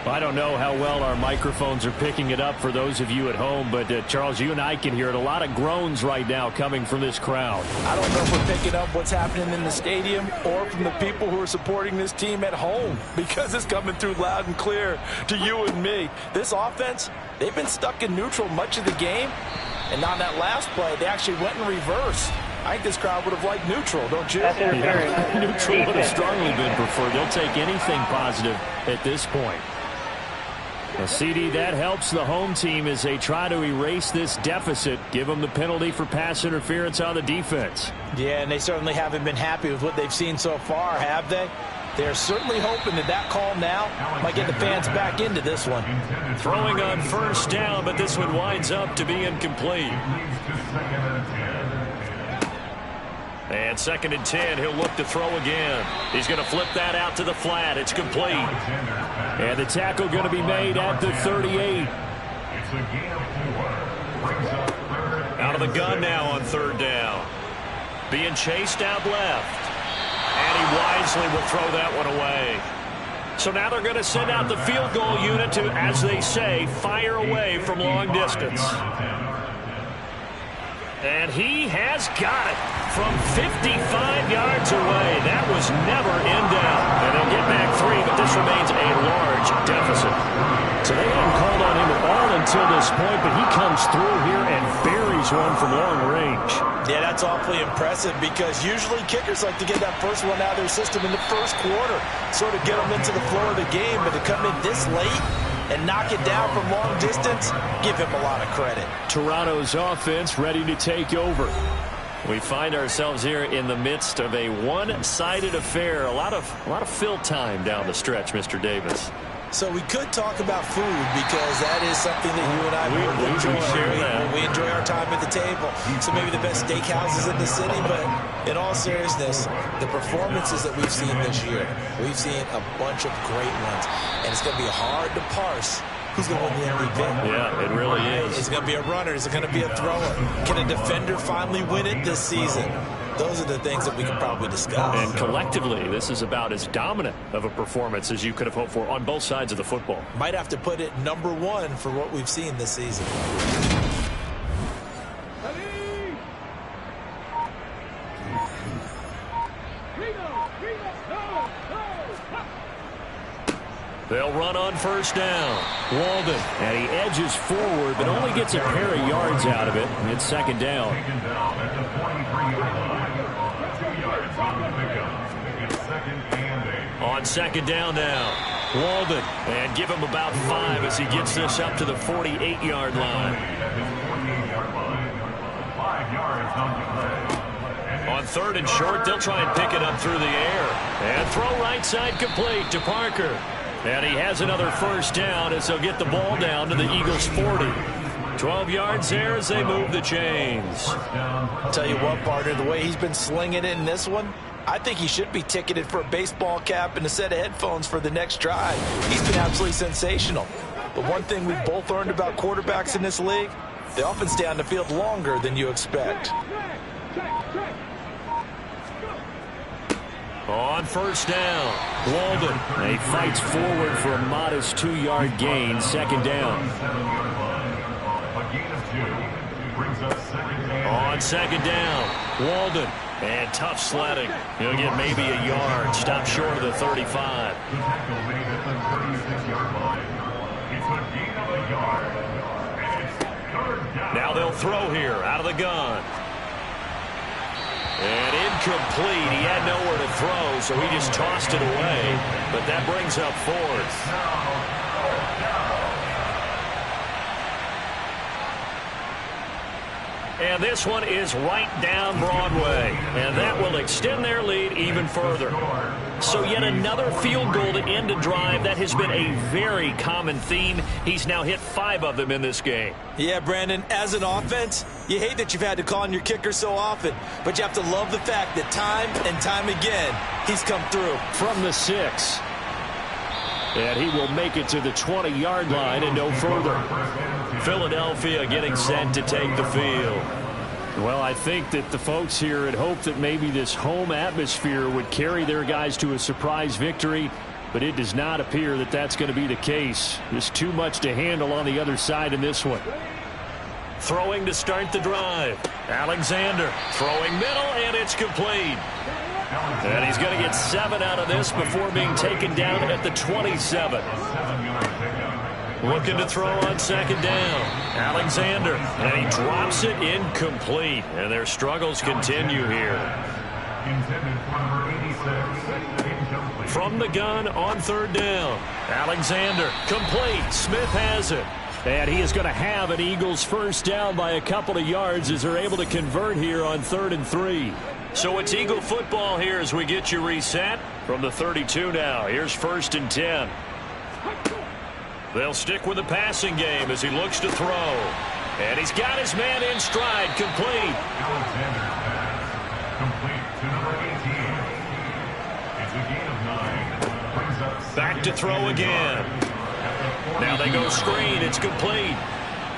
I don't know how well our microphones are picking it up for those of you at home, but Charles, you and I can hear it. A lot of groans right now coming from this crowd. I don't know if we're picking up what's happening in the stadium or from the people who are supporting this team at home, because it's coming through loud and clear to you and me. This offense, they've been stuck in neutral much of the game. And on that last play, they actually went in reverse. I think this crowd would have liked neutral, don't you? Yeah, neutral would have strongly been preferred. They'll take anything positive at this point. Well, CD, that helps the home team as they try to erase this deficit, give them the penalty for pass interference on the defense. Yeah, and they certainly haven't been happy with what they've seen so far, have they? They're certainly hoping that that call now might get the fans back into this one. Throwing on 1st down, but this one winds up to be incomplete. And 2nd and 10, he'll look to throw again. He's going to flip that out to the flat. It's complete. And the tackle going to be made at the 38. Out of the gun now on 3rd down. Being chased out left. And he wisely will throw that one away. So now they're going to send out the field goal unit to, as they say, fire away from long distance. And he has got it from 55 yards away. That was never in doubt. And they'll get back 3, but this remains a large deficit. So they haven't called on him at all until this point, but he comes through here and buries one from long range. Yeah, that's awfully impressive because usually kickers like to get that first one out of their system in the first quarter, sort of get them into the flow of the game, but to come in this late and knock it down from long distance, give him a lot of credit. Toronto's offense ready to take over. We find ourselves here in the midst of a one-sided affair. A lot of fill time down the stretch, Mr. Davis. So we could talk about food because that is something that you and I enjoy. We enjoy our time at the table. So maybe the best steakhouses in the city, but in all seriousness, the performances that we've seen this year, we've seen a bunch of great ones. And it's going to be hard to parse who's going to win the MVP. Yeah, it really is. Is it going to be a runner? Is it going to be a thrower? Can a defender finally win it this season? Those are the things that we can probably discuss. And collectively, this is about as dominant of a performance as you could have hoped for on both sides of the football. Might have to put it #1 for what we've seen this season. They'll run on 1st down. Walden, and he edges forward, but only gets a pair of yards out of it. And it's 2nd down. On 2nd down now. Walden, and give him about 5 as he gets this up to the 48-yard line. On 3rd and short, they'll try and pick it up through the air. And throw right side complete to Parker. And he has another 1st down as they'll get the ball down to the Eagles' 40. 12 yards there as they move the chains. I'll tell you what, partner, the way he's been slinging it in this one, I think he should be ticketed for a baseball cap and a set of headphones for the next drive. He's been absolutely sensational. But one thing we've both learned about quarterbacks in this league, they often stay on the field longer than you expect. On 1st down, Walden, and he fights forward for a modest 2-yard gain. 2nd down. On 2nd down, Walden, and tough sledding. He'll get maybe a yard, stop short of the 35. Now they'll throw here out of the gun. And incomplete. He had nowhere to throw, so he just tossed it away. But that brings up 4th. And this one is right down Broadway. And that will extend their lead even further. So yet another field goal to end a drive. That has been a very common theme. He's now hit 5 of them in this game. Yeah, Brandon, as an offense, you hate that you've had to call on your kicker so often. But you have to love the fact that time and time again, he's come through. From the 6. And he will make it to the 20-yard line and no further. Philadelphia getting set to take the field. Well, I think that the folks here had hoped that maybe this home atmosphere would carry their guys to a surprise victory, but it does not appear that that's going to be the case. There's too much to handle on the other side in this one. Throwing to start the drive. Alexander throwing middle, and it's complete. And he's going to get 7 out of this before being taken down at the 27. Looking to throw on 2nd down. Alexander, and he drops it incomplete. And their struggles continue here. From the gun on 3rd down. Alexander, complete. Smith has it. And he is going to have an Eagles 1st down by a couple of yards as they're able to convert here on 3rd and 3. So it's Eagle football here as we get you reset from the 32 now. Here's 1st and 10. They'll stick with the passing game as he looks to throw. And he's got his man in stride, complete. Alexander's pass, complete. Back to throw again. Now they go screen. It's complete.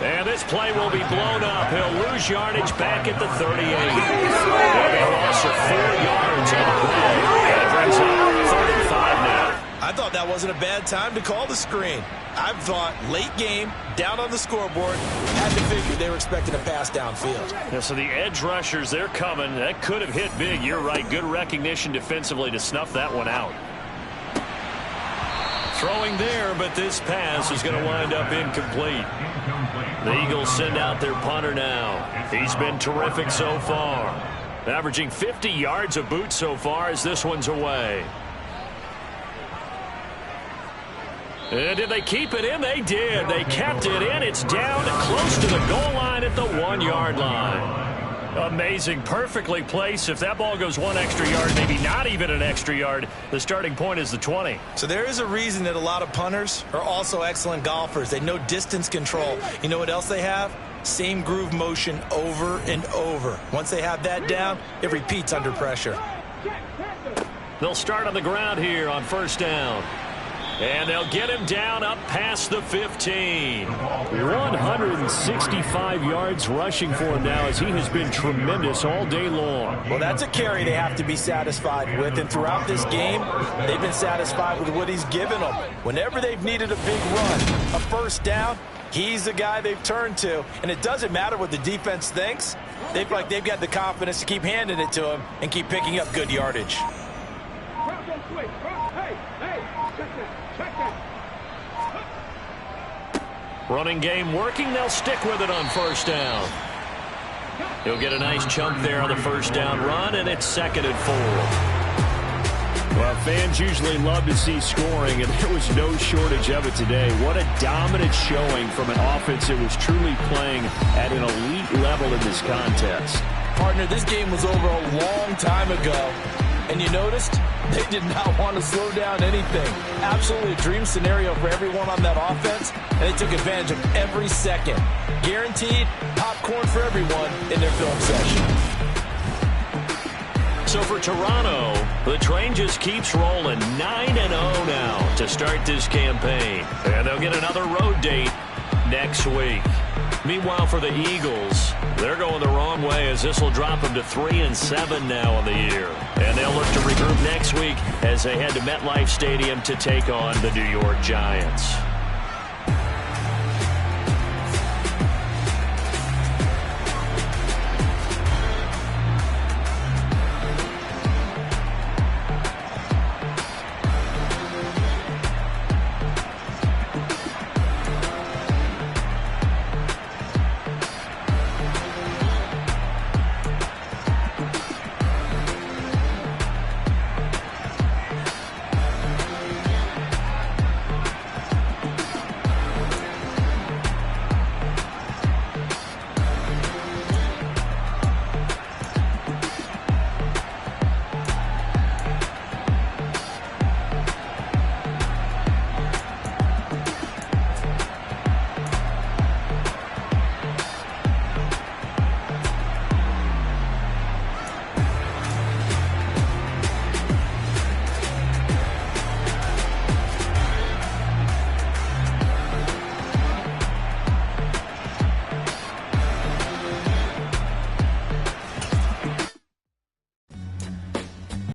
And this play will be blown up. He'll lose yardage back at the 38. And a loss of 4 yards on the play. That brings up 3rd and 5 now. I thought that wasn't a bad time to call the screen. I thought late game, down on the scoreboard, had to figure they were expecting a pass downfield. Yeah, so the edge rushers, they're coming. That could have hit big. You're right. Good recognition defensively to snuff that one out. Throwing there, but this pass is going to wind up incomplete. The Eagles send out their punter now. He's been terrific so far. Averaging 50 yards a boot so far as this one's away. And did they keep it in? They did. They kept it in. It's down close to the goal line at the 1-yard line. Amazing. Perfectly placed. If that ball goes 1 extra yard, maybe not even an extra yard, the starting point is the 20. So there is a reason that a lot of punters are also excellent golfers. They know distance control. You know what else they have? Same groove motion over and over. Once they have that down, it repeats under pressure. They'll start on the ground here on 1st down. And they'll get him down up past the 15. 165 yards rushing for him now as he has been tremendous all day long. Well, that's a carry they have to be satisfied with. And throughout this game, they've been satisfied with what he's given them. Whenever they've needed a big run, a 1st down, he's the guy they've turned to. And it doesn't matter what the defense thinks. They've got the confidence to keep handing it to him and keep picking up good yardage. Running game working. They'll stick with it on 1st down. He'll get a nice chunk there on the 1st down run, and it's 2nd and 4. Well, fans usually love to see scoring, and there was no shortage of it today. What a dominant showing from an offense that was truly playing at an elite level in this contest. Partner, this game was over a long time ago. And you noticed they did not want to slow down anything. Absolutely a dream scenario for everyone on that offense, and they took advantage of every second. Guaranteed popcorn for everyone in their film session. So for Toronto, the train just keeps rolling. 9-0 now to start this campaign. And they'll get another road date next week. Meanwhile, for the Eagles, they're going the wrong way as this will drop them to 3-7 now on the year. And they'll look to regroup next week as they head to MetLife Stadium to take on the New York Giants.